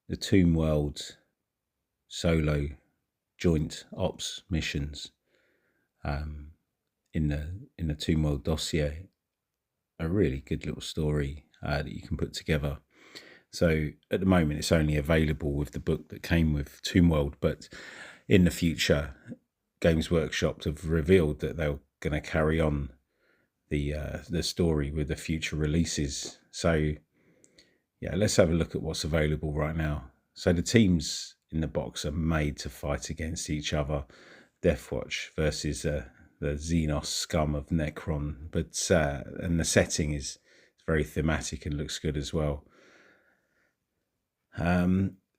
the Tombworld solo joint ops missions in the Tombworld dossier. A really good little story that you can put together. So at the moment, it's only available with the book that came with Tombworld, but in the future, Games Workshop have revealed that they're going to carry on the story with the future releases. So yeah, let's have a look at what's available right now. So the teams in the box are made to fight against each other. Deathwatch versus the Xenos scum of Necron, but and the setting is very thematic and looks good as well.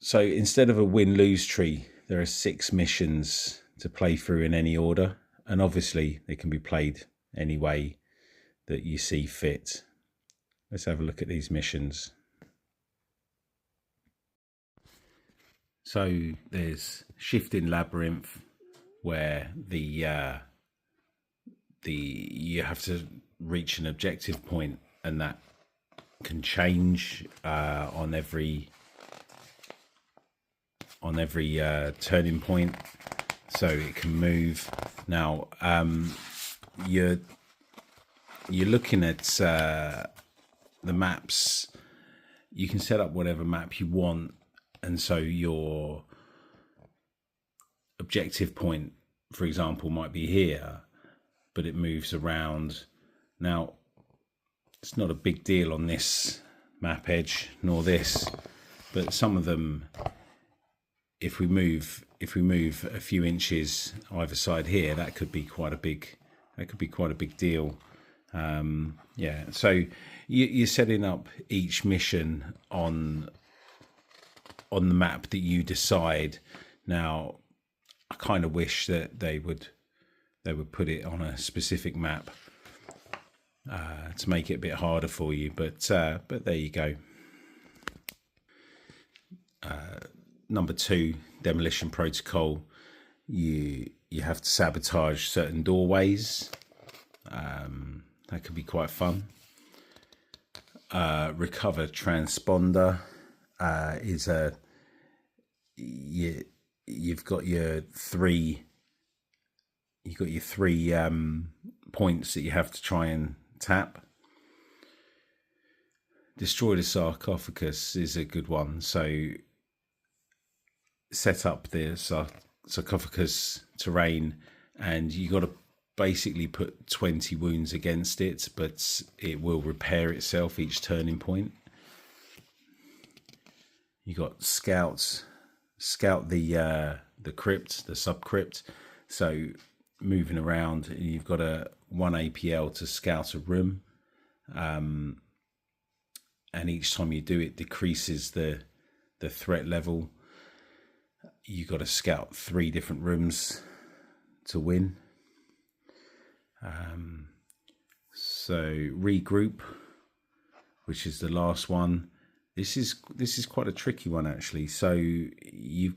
So instead of a win-lose tree, there are 6 missions to play through in any order, and obviously they can be played any way that you see fit. Let's have a look at these missions. So there's Shifting Labyrinth, where the you have to reach an objective point, and that can change on every turning point, so it can move. Now you're looking at the maps. You can set up whatever map you want, and so your objective point, for example, might be here, but it moves around. Now it's not a big deal on this map edge nor this, but some of them, if we move a few inches either side here, that could be quite a big deal. Yeah, so you're setting up each mission on the map that you decide. Now I kind of wish that they would put it on a specific map to make it a bit harder for you, but there you go. Number 2, Demolition Protocol. You have to sabotage certain doorways. That could be quite fun. Recover Transponder is you've got your three points that you have to try and tap. Destroy the Sarcophagus is a good one. So set up the sarcophagus terrain, and you got to basically put 20 wounds against it, but it will repair itself each turning point. You got scout the crypt, the subcrypt. So moving around, you've got a 1 APL to scout a room, and each time you do it decreases the threat level. You got to scout 3 different rooms to win. So regroup, which is the last one. This is quite a tricky one actually. So you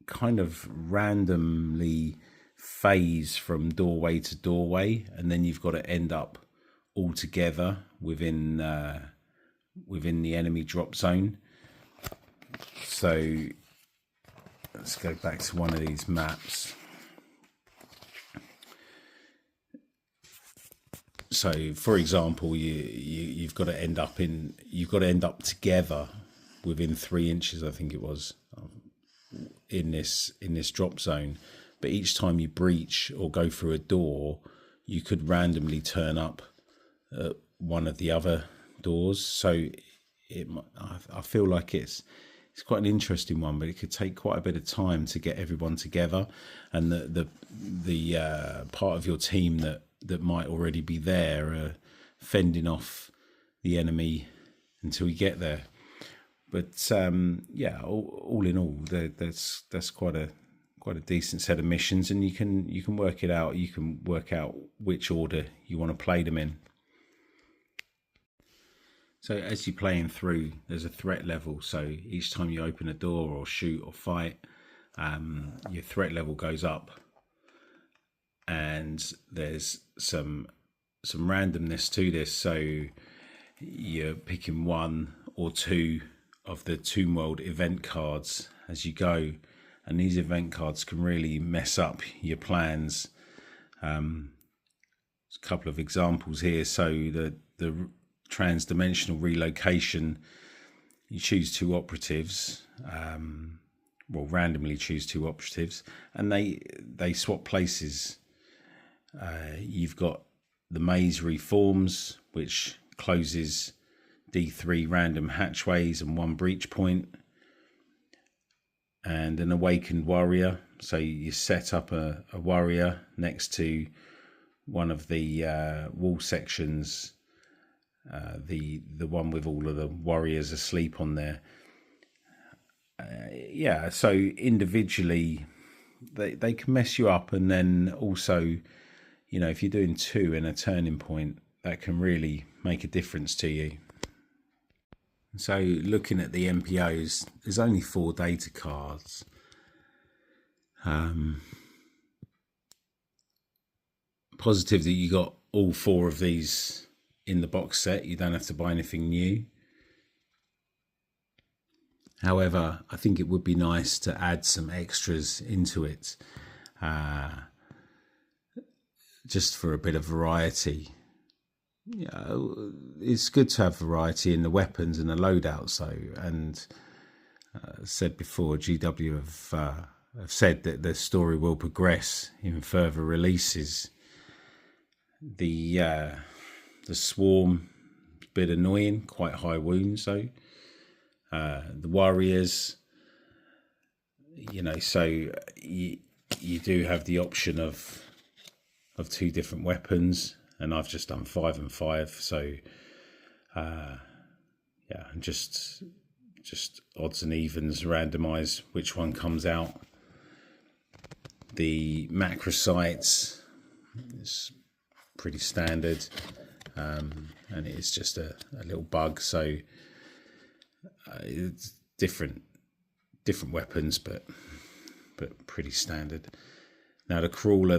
kind of randomly phase from doorway to doorway, and then you've got to end up all together within the enemy drop zone. So let's go back to one of these maps. So, for example, you've got to end up together within 3 inches, I think it was, in this drop zone. But each time you breach or go through a door, you could randomly turn up at one of the other doors. So I feel like it's quite an interesting one, but it could take quite a bit of time to get everyone together, and the part of your team that might already be there fending off the enemy until you get there. But yeah, all in all, that's quite a decent set of missions, and you can work it out. You can work out which order you want to play them in. So as you're playing through, there's a threat level. So each time you open a door or shoot or fight, your threat level goes up, and there's some randomness to this. So you're picking 1 or 2 the Tombworld event cards as you go, and these event cards can really mess up your plans. There's a couple of examples here. So the trans-dimensional relocation, you choose 2 operatives, randomly choose 2 operatives, and they swap places. You've got the maze reforms, which closes D3 random hatchways and 1 breach point, and an awakened warrior. So you set up a warrior next to one of the wall sections, the one with all of the warriors asleep on there. So individually they can mess you up, and then also, if you're doing 2 in a turning point, that can really make a difference to you. So looking at the MPOs, there's only 4 data cards. Positive that you got all 4 of these in the box set. You don't have to buy anything new. However, I think it would be nice to add some extras into it, just for a bit of variety. It's good to have variety in the weapons and the loadouts, though. And said before, GW have said that the story will progress in further releases. The swarm, a bit annoying, quite high wounds though. The warriors, so you do have the option of 2 different weapons, and I've just done 5 and 5. So just odds and evens, randomize which one comes out. The macrosites is pretty standard, and it's just a little bug. So it's different weapons, but pretty standard. Now the crawler,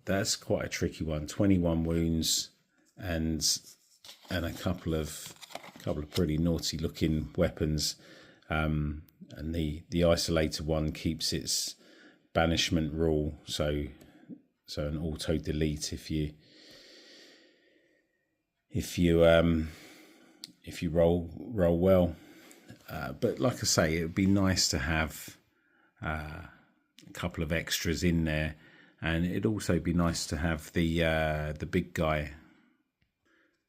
that's quite a tricky one. 21 wounds and a couple of pretty naughty looking weapons, and the isolated one keeps its banishment rule, so an auto delete if you roll well. But like I say, it would be nice to have a couple of extras in there, and it'd also be nice to have the big guy,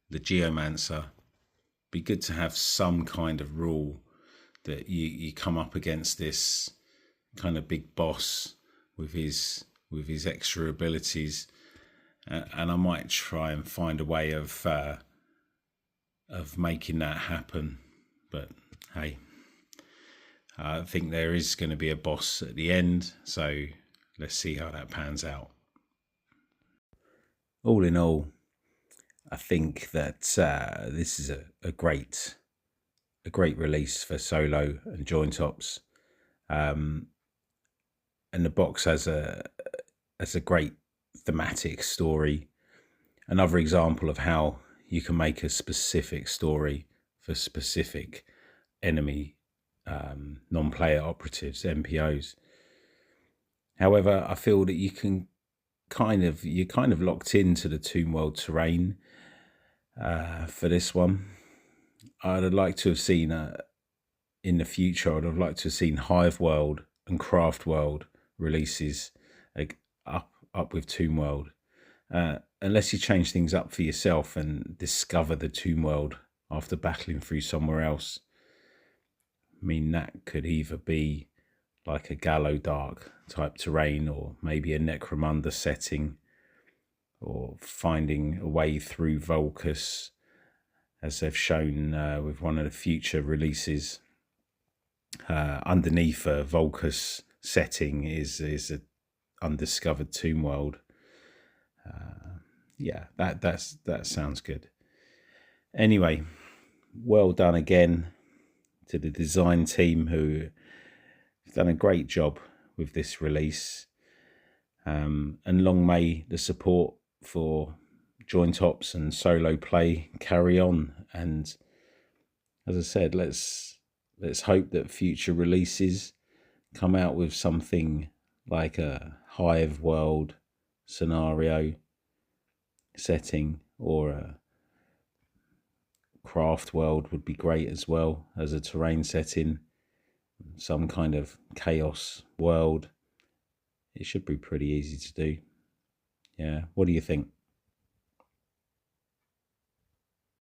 the Geomancer. Be good to have some kind of rule that you come up against this kind of big boss with his extra abilities, and I might try and find a way of making that happen. But hey, I think there is going to be a boss at the end, so let's see how that pans out. All in all, I think that this is a great release for solo and joint ops, and the box has a great thematic story. Another example of how you can make a specific story for specific enemy non-player operatives, MPOs. However, I feel that you're kind of locked into the Tombworld terrain for this one. I'd like to have seen in the future. I'd have liked to have seen Hive World and Craft World releases up with Tombworld. Unless you change things up for yourself and discover the Tombworld after battling through somewhere else. I mean, that could either be like a Gallow Dark type terrain, or maybe a Necromunda setting, or finding a way through Volcus, as they've shown with one of the future releases. Underneath a Volcus setting is a undiscovered Tombworld. That sounds good. Anyway, well done again to the design team, who have done a great job with this release. And long may the support for joint ops and solo play carry on. And as I said, let's hope that future releases come out with something like a Hive world scenario setting, or a Craft world would be great as well as a terrain setting. Some kind of chaos world. It should be pretty easy to do. Yeah, what do you think?